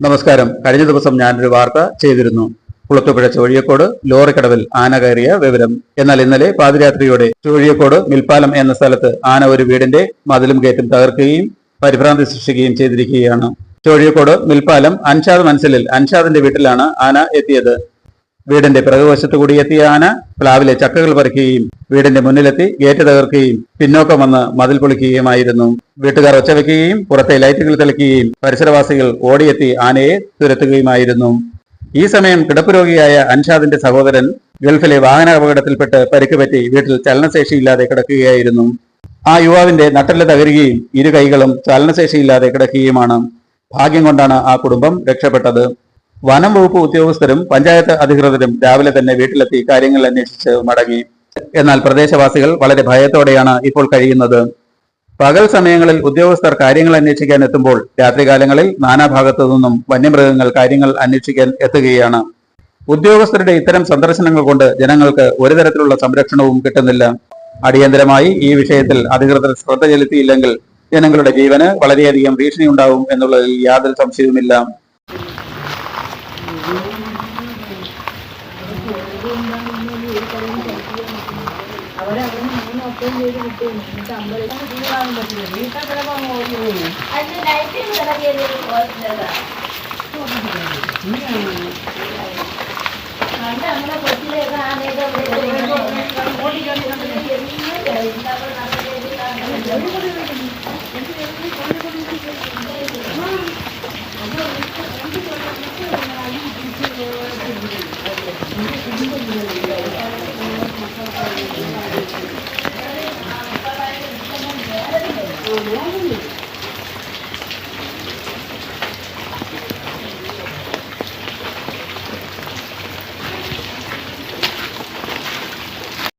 നമസ്കാരം. കഴിഞ്ഞ ദിവസം ഞാനൊരു വാർത്ത ചെയ്തിരുന്നു. കുളത്തുപുഴ ചോഴിയക്കോട് ലോറിക്കടവിൽ ആന കയറിയ വിവരം. എന്നാൽ ഇന്നലെ പാതിരാത്രിയോടെ ചോഴിയക്കോട് മിൽപ്പാലം എന്ന സ്ഥലത്ത് ആന ഒരു വീടിന്റെ മതിലും ഗേറ്റും തകർക്കുകയും പരിഭ്രാന്തി സൃഷ്ടിക്കുകയും ചെയ്തിരിക്കുകയാണ്. ചോഴിയക്കോട് മിൽപ്പാലം അൻഷാദ് മനസ്സിലിൽ അൻഷാദിന്റെ വീട്ടിലാണ് ആന എത്തിയത്. വീടിന്റെ പിറകുവശത്തു കൂടി എത്തിയ ആന പ്ലാവിലെ ചക്കകൾ പറിക്കുകയും വീടിന്റെ മുന്നിലെത്തി ഗേറ്റ് തകർക്കുകയും പിന്നോക്കം വന്ന് മതിൽ പൊളിക്കുകയുമായിരുന്നു. വീട്ടുകാർ ഒച്ചവെക്കുകയും പുറത്തെ ലൈറ്റുകൾ തെളിക്കുകയും പരിസരവാസികൾ ഓടിയെത്തി ആനയെ തുരത്തുകയുമായിരുന്നു. ഈ സമയം കിടപ്പ് രോഗിയായ അൻഷാദിന്റെ സഹോദരൻ ഗൾഫിലെ വാഹനാപകടത്തിൽപ്പെട്ട് പരിക്ക് പറ്റി വീട്ടിൽ ചലനശേഷിയില്ലാതെ കിടക്കുകയായിരുന്നു. ആ യുവാവിന്റെ നട്ടെല്ല് തകരുകയും ഇരു കൈകളും ചലനശേഷിയില്ലാതെ കിടക്കുകയുമാണ്. ഭാഗ്യം കൊണ്ടാണ് ആ കുടുംബം രക്ഷപ്പെട്ടത്. വനം വകുപ്പ് ഉദ്യോഗസ്ഥരും പഞ്ചായത്ത് അധികൃതരും രാവിലെ തന്നെ വീട്ടിലെത്തി കാര്യങ്ങൾ അന്വേഷിച്ച് മടങ്ങി. എന്നാൽ പ്രദേശവാസികൾ വളരെ ഭയത്തോടെയാണ് ഇപ്പോൾ കഴിയുന്നത്. പകൽ സമയങ്ങളിൽ ഉദ്യോഗസ്ഥർ കാര്യങ്ങൾ അന്വേഷിക്കാൻ എത്തുമ്പോൾ രാത്രികാലങ്ങളിൽ നാനാഭാഗത്തു നിന്നും വന്യമൃഗങ്ങൾ കാര്യങ്ങൾ അന്വേഷിക്കാൻ എത്തുകയാണ്. ഉദ്യോഗസ്ഥരുടെ ഇത്തരം സന്ദർശനങ്ങൾ കൊണ്ട് ജനങ്ങൾക്ക് ഒരു തരത്തിലുള്ള സംരക്ഷണവും കിട്ടുന്നില്ല. അടിയന്തരമായി ഈ വിഷയത്തിൽ അധികൃതർ ശ്രദ്ധ ചെലുത്തിയില്ലെങ്കിൽ ജനങ്ങളുടെ ജീവന് വളരെയധികം ഭീഷണിയുണ്ടാവും എന്നുള്ളതിൽ യാതൊരു സംശയവുമില്ല.